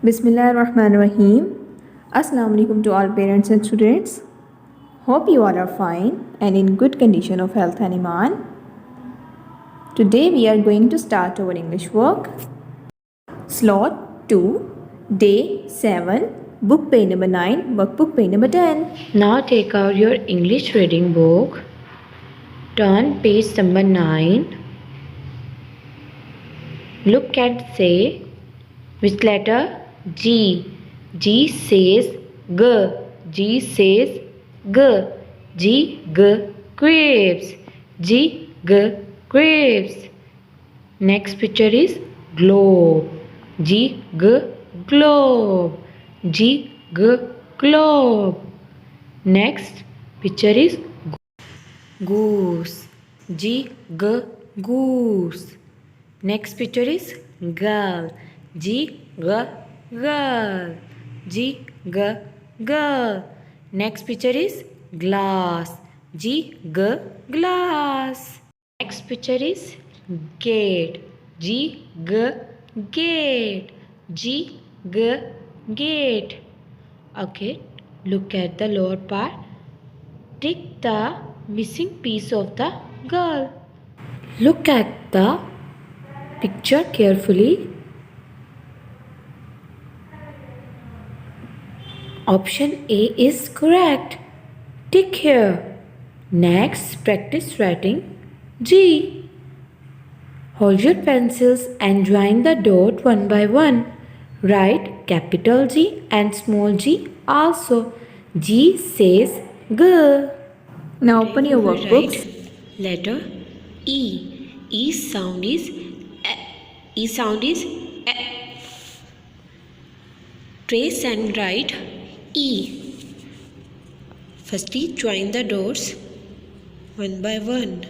Bismillahirrahmanirrahim. Assalamu alaikum to all parents and students. Hope you all are fine and in good condition of health and iman. Today we are going to start our English work. Slot 2, Day 7, Book page number 9, Workbook page number 10. Now take out your English reading book. Turn page number 9. Look at say which letter? G. G says G. G says G. G. G. Grapes. G. G. Grapes. Next picture is globe. G. G. Globe. G. G. Globe. Next picture is goose. G. G. Goose. Next picture is girl. G. G. Girl. G. G. Girl. Next picture is glass. G. G. Glass. Next picture is gate. G. G. Gate. G. G. Gate. Okay, look at the lower part. Take the missing piece of the girl. Look at the picture carefully. Option A is correct. Tick here. Next, practice writing G. Hold your pencils and join the dot one by one. Write capital G and small g also. G says G. Now open your workbooks. Letter E. E sound is E. E sound is E. Trace and write E. Firstly, join the dots one by one.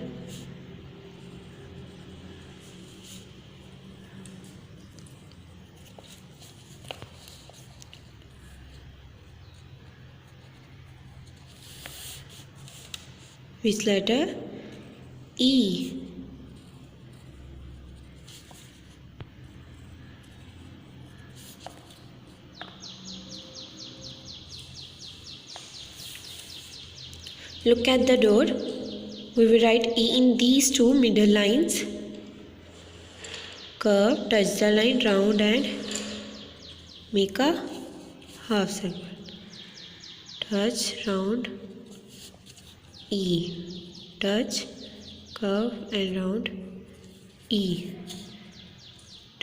Which letter? E. Look at the door. We will write E in these two middle lines. Curve, touch the line, round and make a half circle. Touch, round, E. Touch, curve and round, E.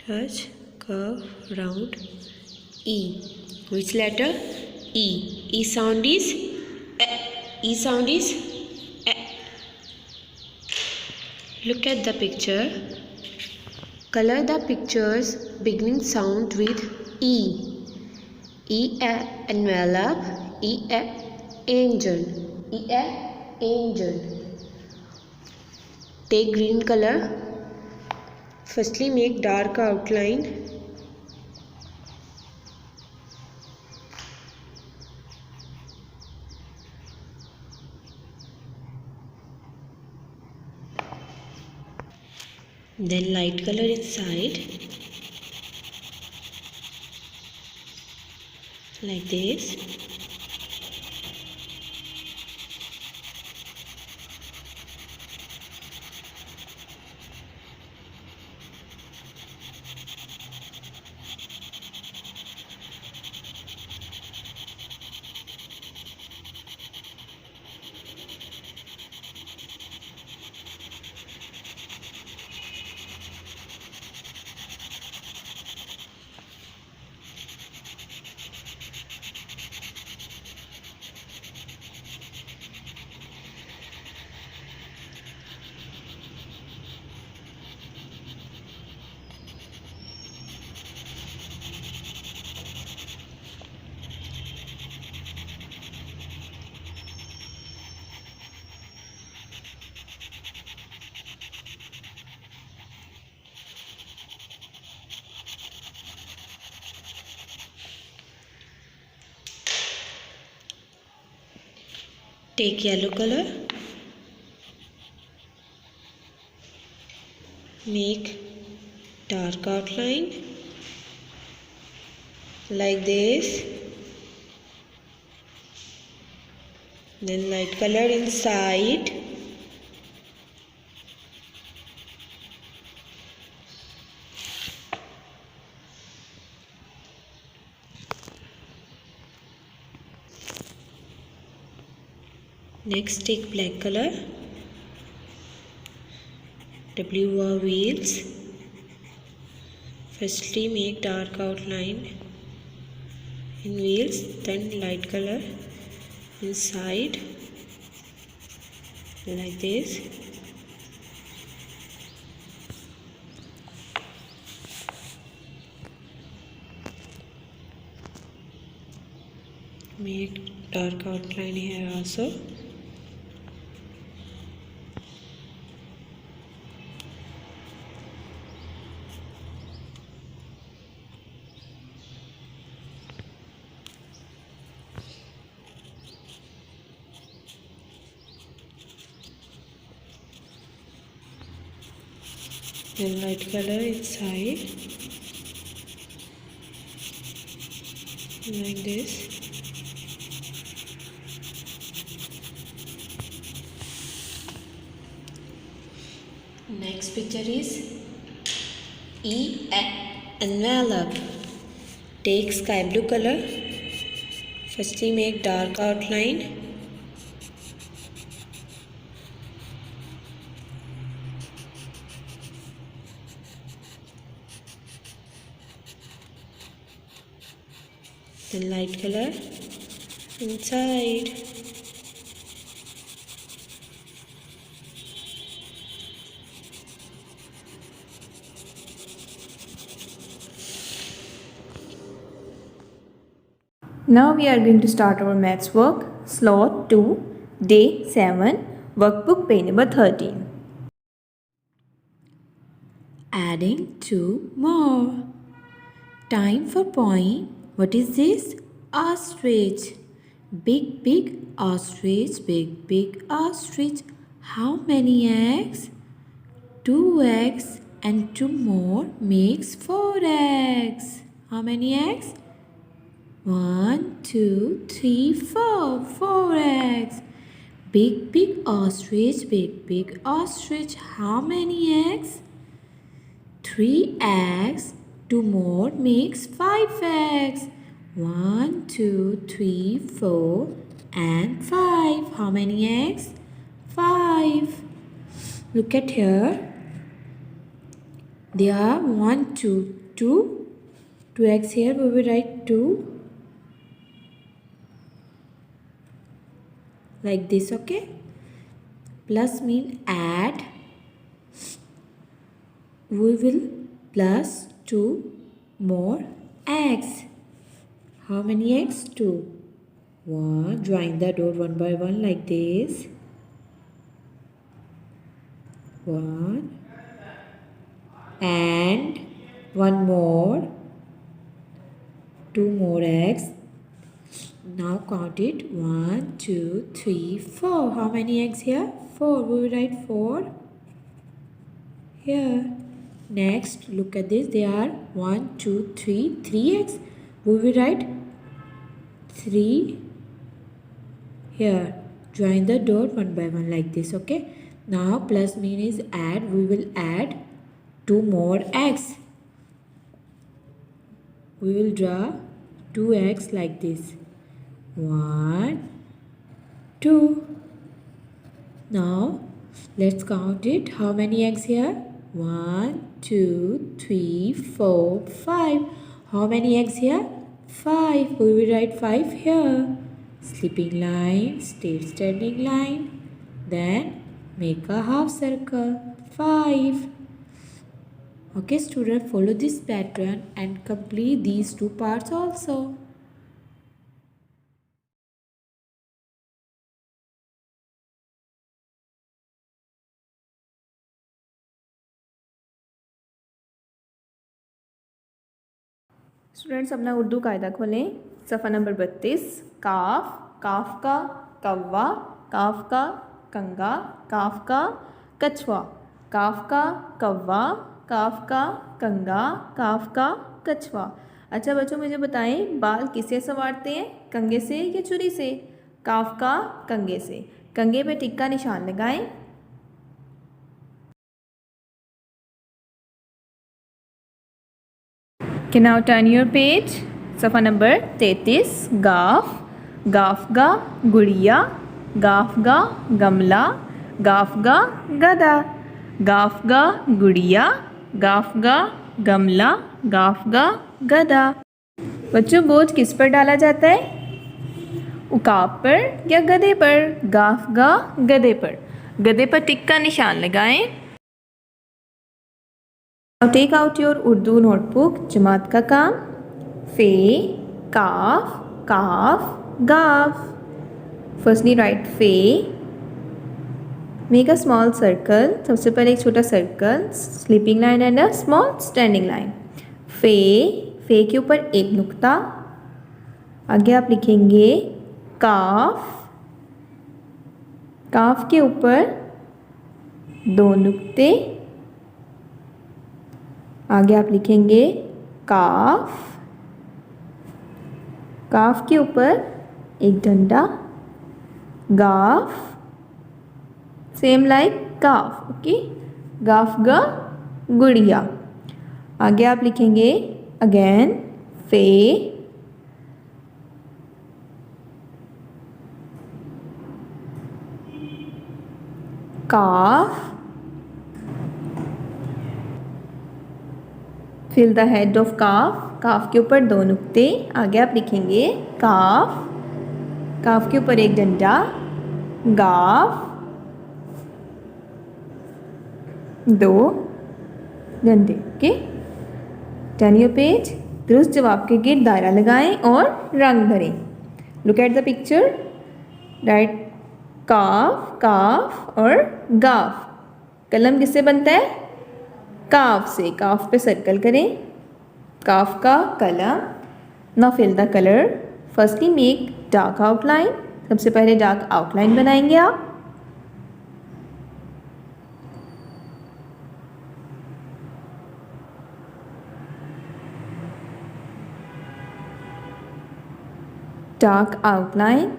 Touch, curve, round, E. Which letter? E. E sound is E. E sound is E. Look at the picture. Color the pictures beginning sound with E. E a envelope. E a angel. E a angel. Take green color. Firstly make dark outline. Then light color inside. Like this. Take yellow color. Make dark outline. like this. Then light color inside. Next take black color. W wheels. Firstly make dark outline in wheels, then light color inside like this. Make dark outline here also. Then light color inside like this. Next picture is envelope. Take sky blue color. Firstly make dark outline. Then light color inside. Now we are going to start our maths work. Slot 2, day 7, workbook page number 13. Adding 2 more. Time for point. What is this? Ostrich. Big ostrich. Big ostrich. How many eggs? 2 eggs and 2 more makes 4 eggs. How many eggs? 1, 2, 3, 4. 4 eggs. Big ostrich. Big ostrich. How many eggs? 3 eggs. 2 more makes 5 eggs. 1, 2, 3, 4 and 5. How many eggs? 5. Look at here. There are 1, 2 eggs here. We will write 2 like this, okay? Plus mean add. We will plus 2 more eggs. How many eggs? 2. 1. Join the dot one by one like this. 1 and 1 more. 2 more eggs. Now count it. 1, 2, 3, 4. How many eggs here? 4. We will write 4 here. Next, look at this. There are 1, 2, 3 eggs. We will write 3 here. Join the dot one by one like this, okay? Now plus mean is add. We will add 2 more eggs. We will draw 2 eggs like this. 1, 2. Now let's count it. How many eggs here? 1, 2, 3, 4, 5. How many eggs here? 5. We will write 5 here. Slipping line, straight standing line. Then make a half circle. 5. Okay, student, follow this pattern and complete these 2 parts also. Students अपना उर्दू कायदा खोलें। सफ़ा number 32। काफ, काफ का कौवा, काफ का कंगा, काफ का कछुआ, काफ का कौवा, काफ का कंगा, काफ का कछुआ। अच्छा बच्चों, मुझे बताएं बाल किससे संवारते हैं, कंघे से या छुरी से? काफ का कंघे से। कंघे पे टिक का निशान लगाएं। Okay, now turn your page. सफ़ा नंबर 33। गाफ, गाफ गा गुड़िया, गाफ गा गमला, गाफ गा गधा, गाफ गा गुड़िया, गाफ गा गमला, गाफ गा गधा। बच्चों, बोझ किस पर डाला जाता है? उकाब पर या गधे पर? गाफ गा गधे पर। गधे पर टिक का निशान लगाएं। Now take out your Urdu notebook. जमात का काम। फे, काफ, काफ, गाफ। Firstly write फे। Make a small circle। सबसे पहले एक छोटा circle, sleeping line and a small standing line. फे, फे के ऊपर एक नुक्ता। आगे आप लिखेंगे काफ, काफ के ऊपर दो नुक्ते। आगे आप लिखेंगे काफ, काफ के ऊपर एक डंडा। गाफ, सेम लाइक काफ, ओके। गाफ गा गुड़िया। आगे आप लिखेंगे अगेन फे, काफ, फिल द हेड ऑफ काफ, काफ के ऊपर दो नुक्ते। आगे आप लिखेंगे काफ, काफ के ऊपर एक डंडा। गाफ, दो डंडे, ओके। Turn your page. दुरुस्त जवाब के गिर्द दायरा लगाएं और रंग भरें। Look at the picture. Write काफ, काफ और गाफ। कलम किससे बनता है? काफ से। काफ पे सर्कल करें। काफ का कलम। Now fill the colour. Firstly make dark outline. सबसे पहले डार्क आउटलाइन बनाएंगे आप। Dark outline.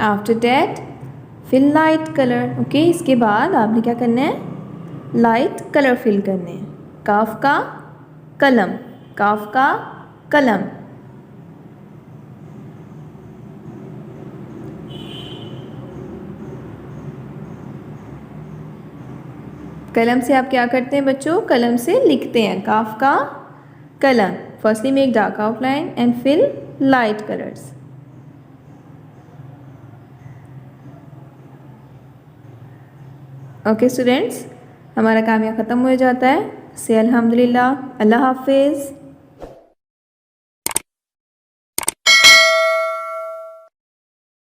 After that fill light colour, okay. इसके बाद आपने क्या करना है? लाइट कलर फिल करने हैं। काफ का कलम, काफ का कलम। कलम से आप क्या करते हैं बच्चों? कलम से लिखते हैं। काफ का कलम। Firstly make dark outline and fill light colours. Okay students, हमारा काम यहाँ ख़त्म हो जाता है। से अल्हम्दुलिल्लाह, अल्लाह हाफिज़।